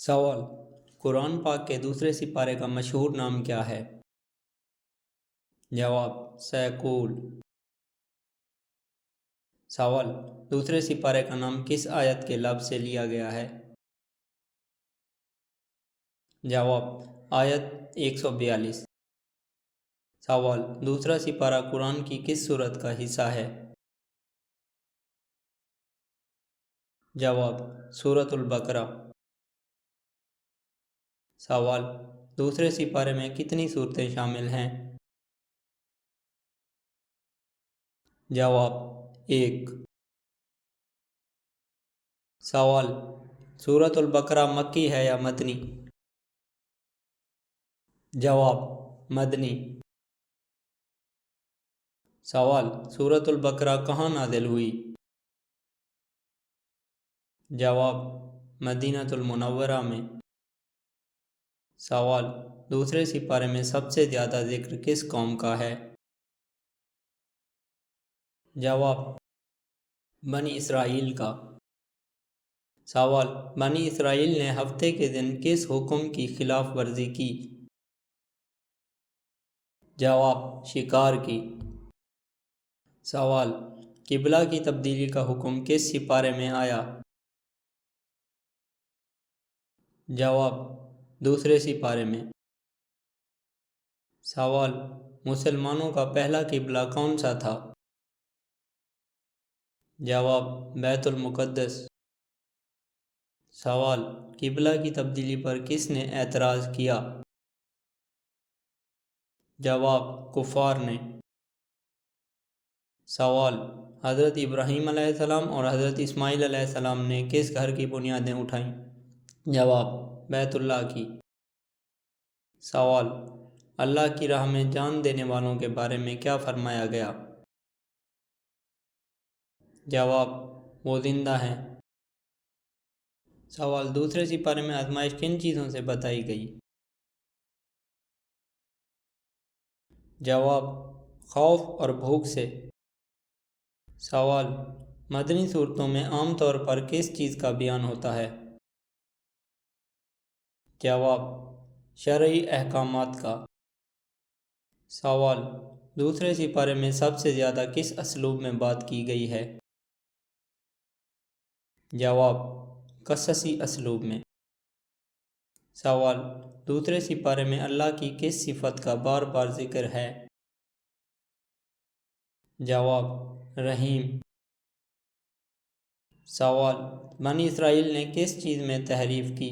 سوال: قرآن پاک کے دوسرے سپارے کا مشہور نام کیا ہے؟ جواب: سیکول۔ سوال: دوسرے سپارے کا نام کس آیت کے لفظ سے لیا گیا ہے؟ جواب: آیت 142۔ سوال: دوسرا سپارہ قرآن کی کس سورت کا حصہ ہے؟ جواب: سورۃ البقرہ۔ سوال: دوسرے سپارے میں کتنی سورتیں شامل ہیں؟ جواب: 1۔ سوال: سورۃ البقرہ مکی ہے یا مدنی؟ جواب: مدنی۔ سوال: سورۃ البقرہ کہاں نازل ہوئی؟ جواب: مدینہ المنورہ میں۔ سوال: دوسرے سپارے میں سب سے زیادہ ذکر کس قوم کا ہے؟ جواب: بنی اسرائیل کا۔ سوال: بنی اسرائیل نے ہفتے کے دن کس حکم کی خلاف ورزی کی؟ جواب: شکار کی۔ سوال: قبلہ کی تبدیلی کا حکم کس سپارے میں آیا؟ جواب: دوسرے سپارے میں۔ سوال: مسلمانوں کا پہلا قبلہ کون سا تھا؟ جواب: بیت المقدس۔ سوال: قبلہ کی تبدیلی پر کس نے اعتراض کیا؟ جواب: کفار نے۔ سوال: حضرت ابراہیم علیہ السلام اور حضرت اسماعیل علیہ السلام نے کس گھر کی بنیادیں اٹھائیں؟ جواب: بیت اللہ کی۔ سوال: اللہ کی راہ میں جان دینے والوں کے بارے میں کیا فرمایا گیا؟ جواب: وہ زندہ ہیں۔ سوال: دوسرے سپارے میں آزمائش کن چیزوں سے بتائی گئی؟ جواب: خوف اور بھوک سے۔ سوال: مدنی صورتوں میں عام طور پر کس چیز کا بیان ہوتا ہے؟ جواب: شرعی احکامات کا۔ سوال: دوسرے سپارے میں سب سے زیادہ کس اسلوب میں بات کی گئی ہے؟ جواب: قصصی اسلوب میں۔ سوال: دوسرے سپارے میں اللہ کی کس صفت کا بار بار ذکر ہے؟ جواب: رحیم۔ سوال: بنی اسرائیل نے کس چیز میں تحریف کی؟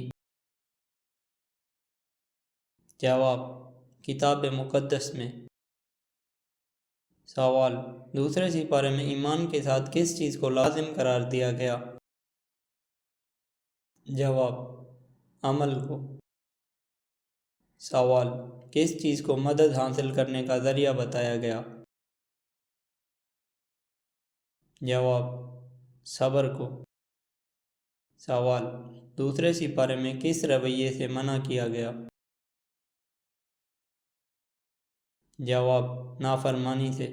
جواب: کتاب مقدس میں۔ سوال: دوسرے سپارے میں ایمان کے ساتھ کس چیز کو لازم قرار دیا گیا؟ جواب: عمل کو۔ سوال: کس چیز کو مدد حاصل کرنے کا ذریعہ بتایا گیا؟ جواب: صبر کو۔ سوال: دوسرے سپارے میں کس رویے سے منع کیا گیا؟ جواب: نافرمانی سے۔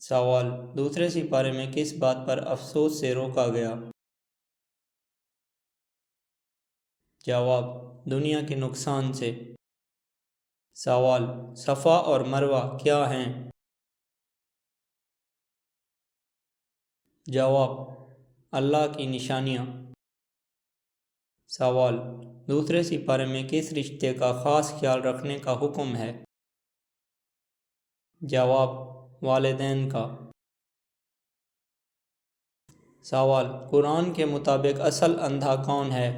سوال: دوسرے سپارے میں کس بات پر افسوس سے روکا گیا؟ جواب: دنیا کے نقصان سے۔ سوال: صفا اور مروہ کیا ہیں؟ جواب: اللہ کی نشانیاں۔ سوال: دوسرے سپارے میں کس رشتے کا خاص خیال رکھنے کا حکم ہے؟ جواب: والدین کا۔ سوال: قرآن کے مطابق اصل اندھا کون ہے؟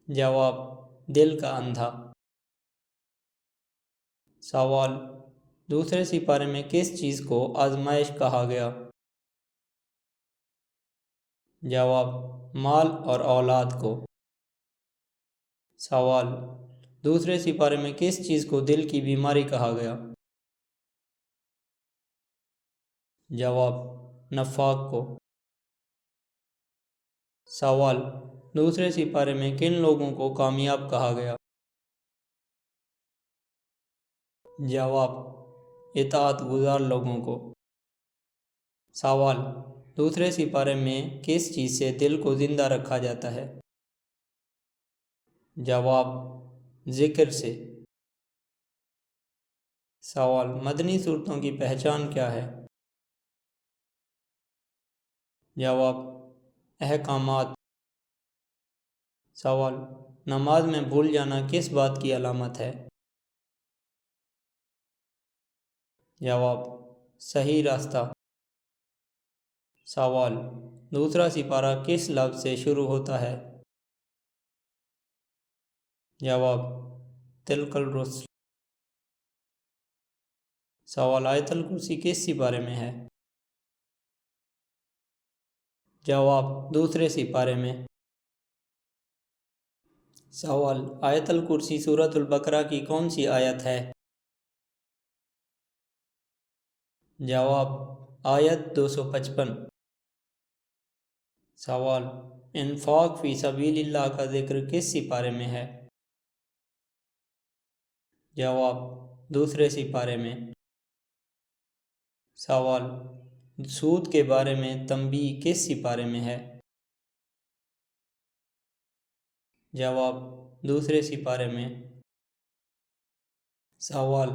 جواب: دل کا اندھا۔ سوال: دوسرے سپارے میں کس چیز کو آزمائش کہا گیا؟ جواب: مال اور اولاد کو۔ سوال: دوسرے سپارے میں کس چیز کو دل کی بیماری کہا گیا؟ جواب: نفاق کو۔ سوال: دوسرے سپارے میں کن لوگوں کو کامیاب کہا گیا؟ جواب: اطاعت گزار لوگوں کو۔ سوال: دوسرے سپارے میں کس چیز سے دل کو زندہ رکھا جاتا ہے؟ جواب: ذکر سے۔ سوال: مدنی صورتوں کی پہچان کیا ہے؟ جواب: احکامات۔ سوال: نماز میں بھول جانا کس بات کی علامت ہے؟ جواب: صحیح راستہ۔ سوال: دوسرا سپارہ کس لفظ سے شروع ہوتا ہے؟ جواب: تلک الرسل۔ سوال: آیت الکرسی کس سپارے میں ہے؟ جواب: دوسرے سپارے میں۔ سوال: آیت الکرسی سورۃ البقرہ کی کون سی آیت ہے؟ جواب: آیت 255۔ سوال: انفاق فی سبیل اللہ کا ذکر کس سپارے میں ہے؟ جواب: دوسرے سپارے میں۔ سوال: سود کے بارے میں تنبیہ کس سپارے میں ہے؟ جواب: دوسرے سپارے میں۔ سوال: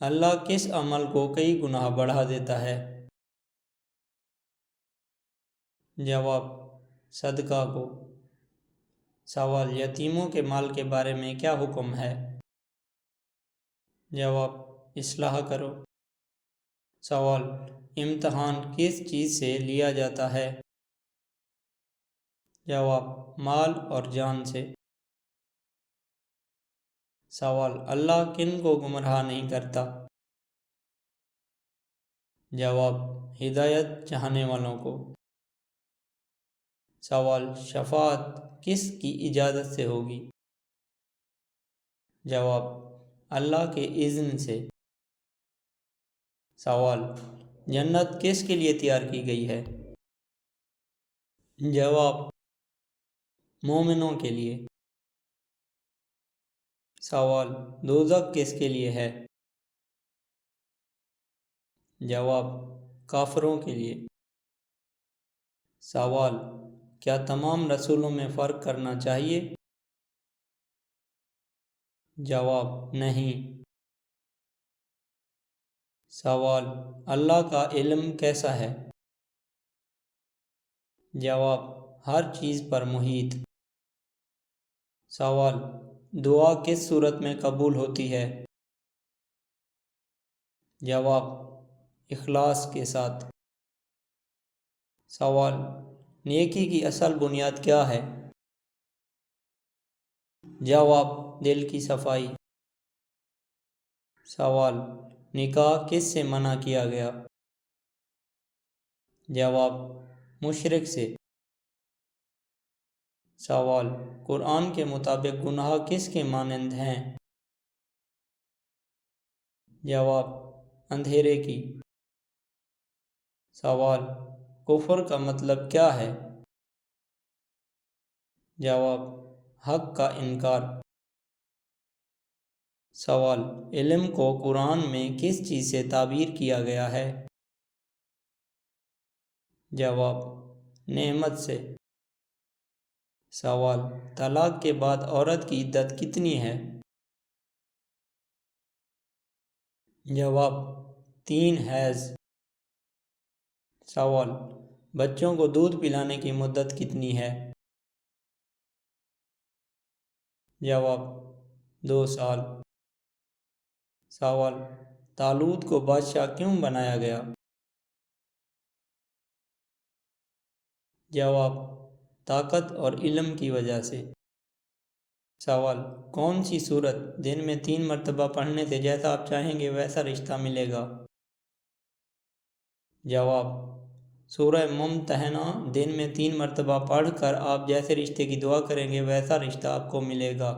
اللہ کس عمل کو کئی گناہ بڑھا دیتا ہے؟ جواب: صدقہ کو۔ سوال: یتیموں کے مال کے بارے میں کیا حکم ہے؟ جواب: اصلاح کرو۔ سوال: امتحان کس چیز سے لیا جاتا ہے؟ جواب: مال اور جان سے۔ سوال: اللہ کن کو گمراہ نہیں کرتا؟ جواب: ہدایت چاہنے والوں کو۔ سوال: شفاعت کس کی اجازت سے ہوگی؟ جواب: اللہ کے اذن سے۔ سوال: جنت کس کے لیے تیار کی گئی ہے؟ جواب: مومنوں کے لیے۔ سوال: دوزخ کس کے لیے ہے؟ جواب: کافروں کے لیے۔ سوال: کیا تمام رسولوں میں فرق کرنا چاہیے؟ جواب: نہیں۔ سوال: اللہ کا علم کیسا ہے؟ جواب: ہر چیز پر محیط۔ سوال: دعا کس صورت میں قبول ہوتی ہے؟ جواب: اخلاص کے ساتھ۔ سوال: نیکی کی اصل بنیاد کیا ہے؟ جواب: دل کی صفائی۔ سوال: نکاح کس سے منع کیا گیا؟ جواب: مشرک سے۔ سوال: قرآن کے مطابق گناہ کس کے مانند ہیں؟ جواب: اندھیرے کی۔ سوال: کفر کا مطلب کیا ہے؟ جواب: حق کا انکار۔ سوال: علم کو قرآن میں کس چیز سے تعبیر کیا گیا ہے؟ جواب: نعمت سے۔ سوال: طلاق کے بعد عورت کی عدت کتنی ہے؟ جواب: 3 حیض۔ سوال: بچوں کو دودھ پلانے کی مدت کتنی ہے؟ جواب: 2 سال۔ سوال: طالوت کو بادشاہ کیوں بنایا گیا؟ جواب: طاقت اور علم کی وجہ سے۔ سوال: کون سی سورت دن میں 3 مرتبہ پڑھنے سے جیسا آپ چاہیں گے ویسا رشتہ ملے گا؟ جواب: سورہ ممتحنہ دن میں 3 مرتبہ پڑھ کر آپ جیسے رشتے کی دعا کریں گے ویسا رشتہ آپ کو ملے گا۔